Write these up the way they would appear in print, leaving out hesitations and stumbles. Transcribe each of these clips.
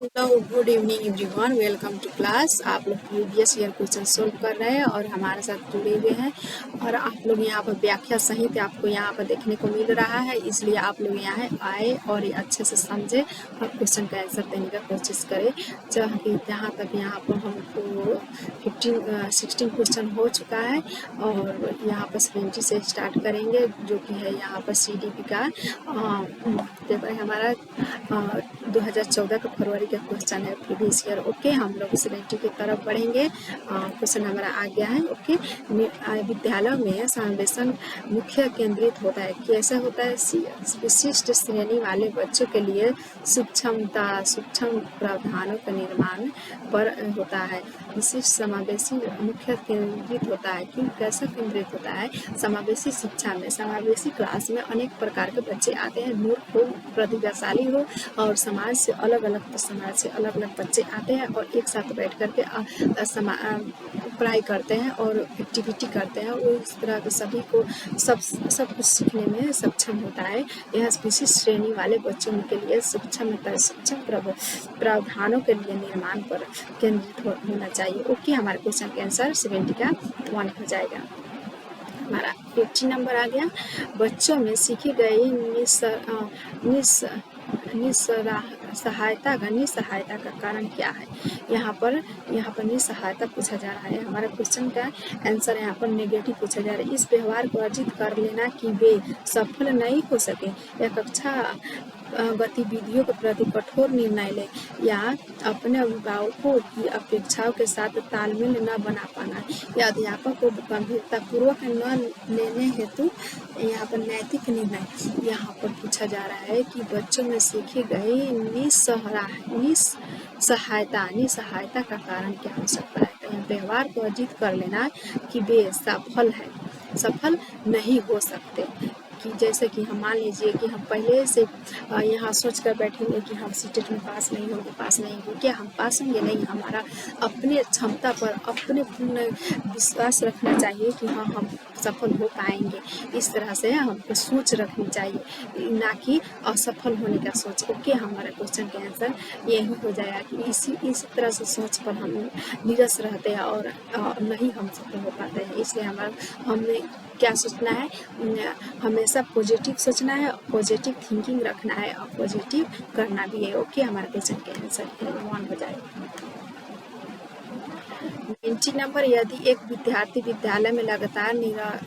Hello good evening everyone, welcome to class. आप लोग previous year question solve कर रहे हैं और हमारे साथ जुड़े हुए हैं। और आप लोग यहाँ पर व्याख्या सहित आपको यहाँ पर देखने को मिल रहा है, इसलिए आप लोग यहाँ आए और ये अच्छे से समझे और क्वेश्चन का आंसर देने का कोशिश करें। जहाँ तक यहाँ पर हमको 16 क्वेश्चन हो चुका है और यहाँ पर 70 से स्टार्ट करेंगे, जो कि है यहाँ पर CDP का पेपर हमारा 2014 का फरवरी का क्वेश्चन है प्रीवियस ईयर। ओके, हम लोग 70 की तरफ बढ़ेंगे। क्वेश्चन हमारा आ गया है। ओके, विद्यालय में समावेशन मुख्य केंद्रित होता है। कैसे होता है? विशिष्ट श्रेणी वाले बच्चों के लिए सूक्ष्म प्रावधानों का निर्माण पर होता है। विशिष्ट समावेशी मुख्य केंद्रित होता है। क्यों, कैसे केंद्रित होता है? समावेशी शिक्षा में, समावेशी क्लास में अनेक प्रकार के बच्चे आते हैं। मूर्ख हो, प्रतिभाशाली हो और समाज से अलग अलग बच्चे आते हैं और एक साथ बैठ करके पढ़ाई करते हैं और एक्टिविटी करते हैं। वो इस तरह के सभी को सब कुछ सीखने में सक्षम होता है। यह विशिष्ट श्रेणी वाले बच्चों के लिए सूक्ष्म प्रावधानों के लिए निर्माण पर केंद्रित होना चाहिए। ओके, हमारे क्वेश्चन के आंसर 70 का 1 हो जाएगा। हमारा 80 नंबर आ गया। बच्चों में सीखी गई निस्सहायता का कारण क्या है? यहाँ पर निस्सहायता पूछा जा रहा है। हमारा क्वेश्चन का आंसर यहाँ पर नेगेटिव पूछा जा रहा है। इस व्यवहार को अर्जित कर लेना कि वे सफल नहीं हो सके या कक्षा गतिविधियों के प्रति कठोर निर्णय ले या अपने अभिभावकों की अपेक्षाओं के साथ तालमेल न बना पाना या अध्यापक को गंभीरतापूर्वक न लेने हेतु यहाँ पर नैतिक निर्णय यहाँ पर पूछा जा रहा है कि बच्चों में सीखी गई निस्सहायता का कारण क्या हो सकता है? तो व्यवहार को अर्जित कर लेना कि वे सफल नहीं हो सकते। कि जैसे कि हम मान लीजिए कि हम पहले से यहाँ सोच कर बैठेंगे कि हम सीटेट में पास नहीं होंगे, क्या हम पास होंगे? नहीं। हमारा अपने क्षमता पर अपने पूर्ण विश्वास रखना चाहिए कि हाँ, हम सफल हो पाएंगे। इस तरह से हमको सोच रखनी चाहिए, ना कि असफल होने का सोच। ओके, हमारा क्वेश्चन का आंसर यही हो जाएगा कि इस तरह से सोच पर हम निरस रहते हैं और नहीं हम सफल हो पाते हैं। इसलिए हमें क्या सोचना है? हमेशा पॉजिटिव सोचना है, पॉजिटिव थिंकिंग रखना है और पॉजिटिव करना भी है। ओके, हमारे क्वेश्चन के आंसर 1 हो जाएगा। 90 नंबर, यदि एक विद्यार्थी विद्यालय में लगातार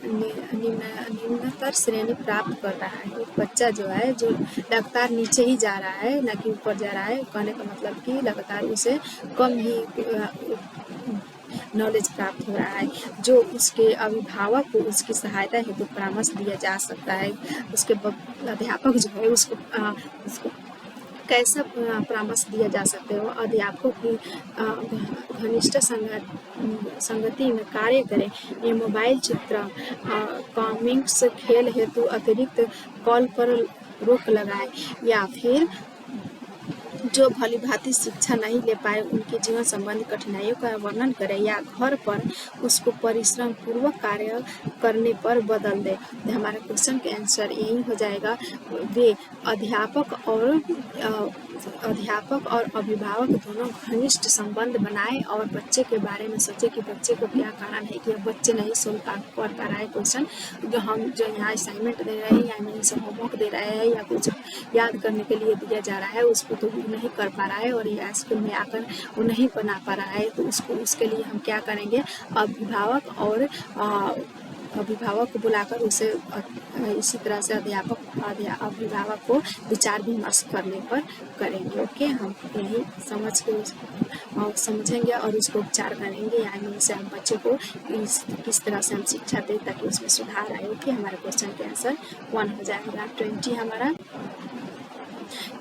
निम्नतर श्रेणी प्राप्त कर रहा है, एक बच्चा जो है जो लगातार नीचे ही जा रहा है, न कि ऊपर जा रहा है, कहने का मतलब कि लगातार उसे कम ही नॉलेज प्राप्त हो रहा है, जो उसके अभिभावक को उसकी सहायता हेतु परामर्श दिया जा सकता है। उसके अध्यापक जो है उसको कैसा परामर्स दिया जा सकता है? वो अध्यापकों की घनिष्ठ संगति में कार्य करें। ये मोबाइल चित्र कॉमिक्स खेल हेतु अतिरिक्त कॉल पर रोक लगाए या फिर जो भली भांति शिक्षा नहीं ले पाए उनके जीवन संबंधी कठिनाइयों का वर्णन करे या घर पर उसको परिश्रम पूर्वक कार्य करने पर बदल दे। तो हमारा क्वेश्चन का आंसर यही हो जाएगा। वे अध्यापक और अभिभावक दोनों घनिष्ठ संबंध बनाए और बच्चे के बारे में सोचे कि बच्चे को क्या कारण है कि बच्चे नहीं कर पा रहा है क्वेश्चन। जो यहाँ असाइनमेंट दे रहे हैं या इनसे होमवर्क दे रहे हैं या कुछ याद करने के लिए दिया जा रहा है, उसको तो वो नहीं कर पा रहा है और या स्कूल में आकर वो नहीं बना पा रहा है, तो उसके लिए हम क्या करेंगे? अभिभावक को बुलाकर उसे इसी तरह से अभिभावक को विचार विमर्श करने पर करेंगे। ओके, हम यही समझ के समझेंगे और उसको उपचार करेंगे, यानी से हम बच्चे को किस तरह से हम शिक्षा दें ताकि उसमें सुधार आए। ओके, हमारे क्वेश्चन के आंसर 1 हो जाएगा। 20 हमारा,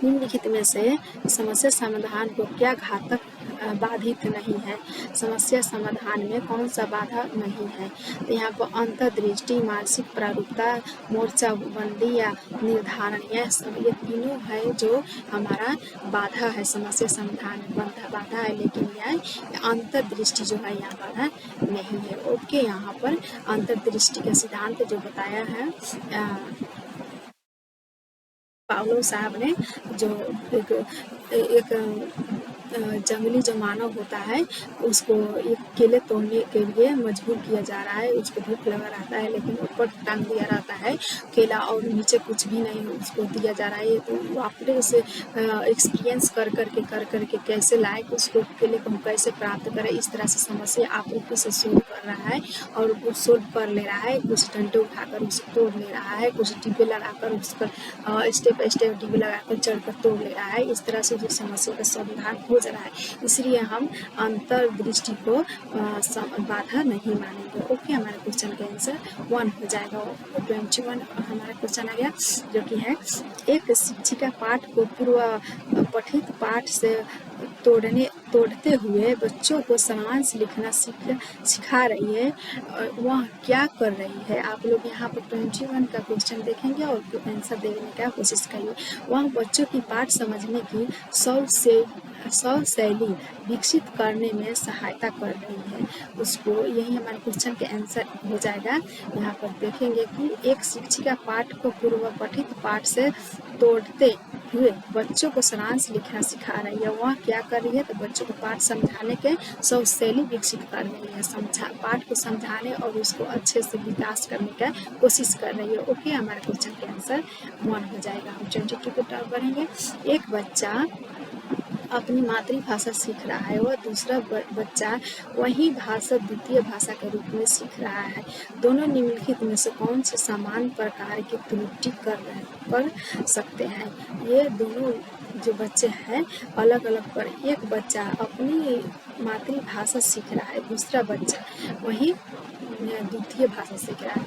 निम्नलिखित में से समस्या समाधान को क्या घातक बाधित नहीं है? समस्या समाधान में कौन सा बाधा नहीं है? तो यहाँ पर अंतर्दृष्टि, मानसिक प्रारूपता, मोर्चाबंदी या निर्धारण, ये तीनों है जो हमारा बाधा है। समस्या समाधान में बाधा है, लेकिन यह अंतर्दृष्टि जो है यहाँ बाधा नहीं है। ओके, यहाँ पर अंतर्दृष्टि का सिद्धांत जो बताया है पाउलो साहब ने, जो एक जंगली जो मानव होता है उसको एक केले तोड़ने के लिए मजबूर किया जा रहा है। उसको भूख लगा रहता है लेकिन ऊपर टांग दिया रहता है केला और नीचे कुछ भी नहीं उसको दिया जा रहा है। तो वो अपने उसे एक्सपीरियंस कर करके कैसे लाए उसको केले को हम कैसे प्राप्त करें, इस तरह से समस्या आप लोग से सोल्व कर रहा है और वो सोल्व कर ले रहा है। कुछ डंडे उठाकर उसे तोड़ ले रहा है, कुछ डिब्बे लगाकर उसका स्टेप बाई स्टेप डिब्बे लगाकर चढ़कर तोड़ ले रहा है। इस तरह से उस समस्या का समाधान हो जा रहा है। इसलिए हम अंतर्दृष्टि को बाधा नहीं मानेंगे। ओके, हमारे क्वेश्चन का आंसर 1 हो जाएगा। 21 हमारा क्वेश्चन आ गया जो कि है एक शिक्षिका पाठ को पूर्व पठित पाठ से तोड़ते हुए बच्चों को सारांश लिखना सिखा रही है। वह क्या कर रही है? आप लोग यहाँ पर 21 का क्वेश्चन देखेंगे और आंसर देने का कोशिश करिए। वह बच्चों की पाठ समझने की शैली विकसित करने में सहायता कर रही है उसको। यही हमारे क्वेश्चन के आंसर हो जाएगा। यहाँ पर देखेंगे कि एक शिक्षिका पाठ को पूर्व पठित पाठ से तोड़ते हुए बच्चों को सारांश लिखना सिखा रही है। वह क्या कर रही है? तो बच्चों को पाठ समझाने के शैली विकसित कर रही है, पाठ को समझाने और उसको अच्छे से विकास करने का कोशिश कर रही है। ओके, हमारे क्वेश्चन के आंसर 1 हो जाएगा। हम 22 की तरफ बढ़ेंगे। एक बच्चा अपनी मातृभाषा सीख रहा है, वह दूसरा बच्चा वही भाषा द्वितीय भाषा के रूप में सीख रहा है। दोनों निम्नलिखित में से कौन से समान प्रकार की त्रुटि कर सकते हैं? ये दोनों जो बच्चे हैं अलग अलग पर एक बच्चा अपनी मातृभाषा सीख रहा है, दूसरा बच्चा वही द्वितीय भाषा सीख रहा है।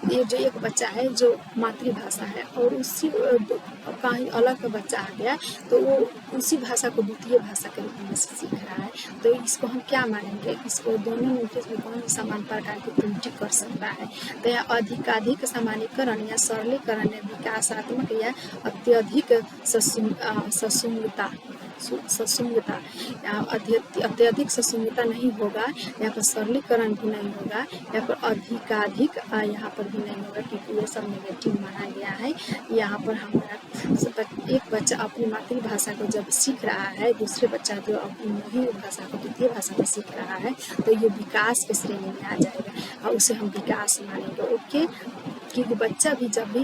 ये जो एक बच्चा है जो मातृभाषा है और उसी कहीं अलग का बच्चा आ गया तो वो उसी भाषा को द्वितीय भाषा के रूप में सीख रहा है। तो इसको हम क्या मानेंगे? इसको दोनों में कौन समान प्रकार की त्रुटि कर सकता है? तो यह अधिकाधिक सामान्यकरण या सरलीकरण या विकासात्मक या अत्यधिक ससुंगता अत्यधिक ससुंगता नहीं होगा। यहाँ पर सरलीकरण भी नहीं होगा, यहाँ पर अधिकाधिक यहाँ पर भी नहीं होगा क्योंकि ये सब नेगेटिव माना गया है। यहाँ पर हमारा एक बच्चा अपनी मातृभाषा को जब सीख रहा है, दूसरे बच्चा जो अपनी मूल भाषा को द्वितीय भाषा में सीख रहा है तो ये विकास के श्रेणी में आ जाएगा और उसे हम विकास मानेंगे। ओके, क्योंकि बच्चा भी जब भी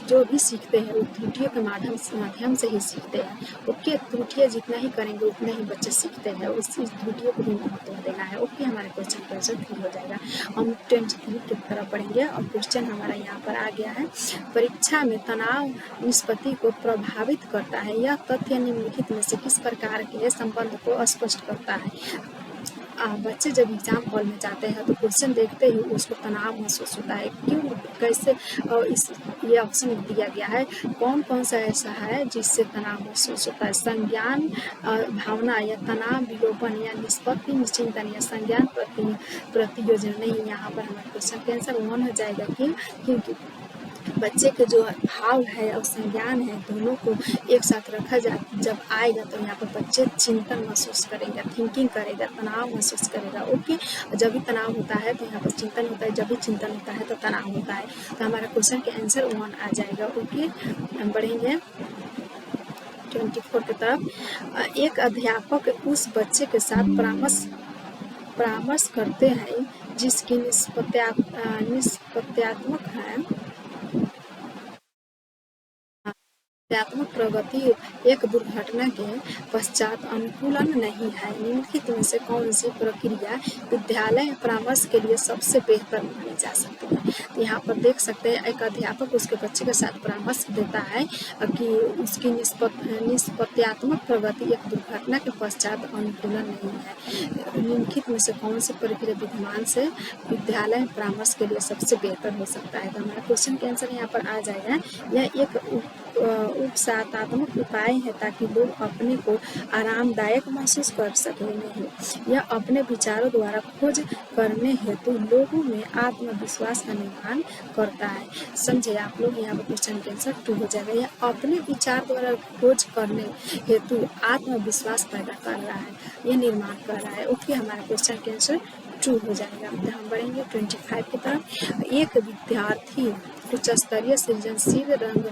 जो भी सीखते हैं वो त्रुटियों के माध्यम से ही सीखते हैं। ओके, त्रुटियाँ जितना ही करेंगे उतना ही बच्चे सीखते हैं, उसी त्रुटियों को भी महत्व देना है। ओके, हमारे क्वेश्चन का आंसर ठीक हो जाएगा। हम 23 की तरफ पढ़ेंगे और क्वेश्चन हमारा यहाँ पर आ गया है। परीक्षा में तनाव निष्पत्ति को प्रभावित करता है। यह तथ्य निम्नलिखित में से किस प्रकार के संबंध को स्पष्ट करता है? बच्चे जब एग्जाम हॉल में जाते हैं तो क्वेश्चन देखते ही उसको तनाव महसूस होता है। क्यों, कैसे? ये ऑप्शन दिया गया है कौन कौन सा ऐसा है जिससे तनाव महसूस होता है? संज्ञान भावना या तनाव विलोपन या निष्पत्ति निश्चिंतन या संज्ञान प्रतियोजन। नहीं, यहाँ पर हमारे क्वेश्चन का आंसर 1 हो जाएगा। क्योंकि बच्चे के जो भाव है और संज्ञान है दोनों को एक साथ रखा जब आएगा तो यहाँ पर बच्चे चिंतन महसूस करेगा, थिंकिंग करेगा, तनाव महसूस करेगा। ओके, जब भी तनाव होता है तो यहाँ पर चिंतन होता है, जब भी चिंतन होता है तो तनाव होता है। तो हमारा क्वेश्चन के आंसर 1 आ जाएगा। ओके, हम बढ़ेंगे 24 की तरफ। एक अध्यापक उस बच्चे के साथ परामर्श करते हैं जिसकी निष्पत्त्यात्मक है प्रगति एक दुर्घटना के पश्चात अनुकूलन नहीं है। निम्नलिखित में से कौन सी प्रक्रिया विद्यालय परामर्श के लिए सबसे बेहतर मानी जा सकती है? तो यहाँ पर देख सकते हैं एक अध्यापक उसके बच्चे के साथ परामर्श देता है कि उसकी निष्पत्त्यात्मक प्रगति एक दुर्घटना के पश्चात अनुकूलन नहीं है। निम्नलिखित में से कौन सी प्रक्रिया विद्यमान से विद्यालय परामर्श के लिए सबसे बेहतर हो सकता है? तो हमारा क्वेश्चन का आंसर यहाँ पर आ जाएगा। यह एक उपसातात्मक उपाय है ताकि लोग अपने को आरामदायक महसूस कर सकें। नहीं, यह अपने विचारों द्वारा खोज करने हेतु लोगों में आत्मविश्वास का निर्माण करता है। समझे आप लोग? यहाँ पर क्वेश्चन का आंसर 2 हो जाएगा। यह अपने विचार द्वारा खोज करने हेतु आत्मविश्वास पैदा कर रहा है, ये निर्माण कर रहा है। ओके, हमारा क्वेश्चन का आंसर 2 हो जाएगा। हम बढ़ेंगे 25 की तरफ। एक विद्यार्थी उच्च स्तरीय सृजनशील रंग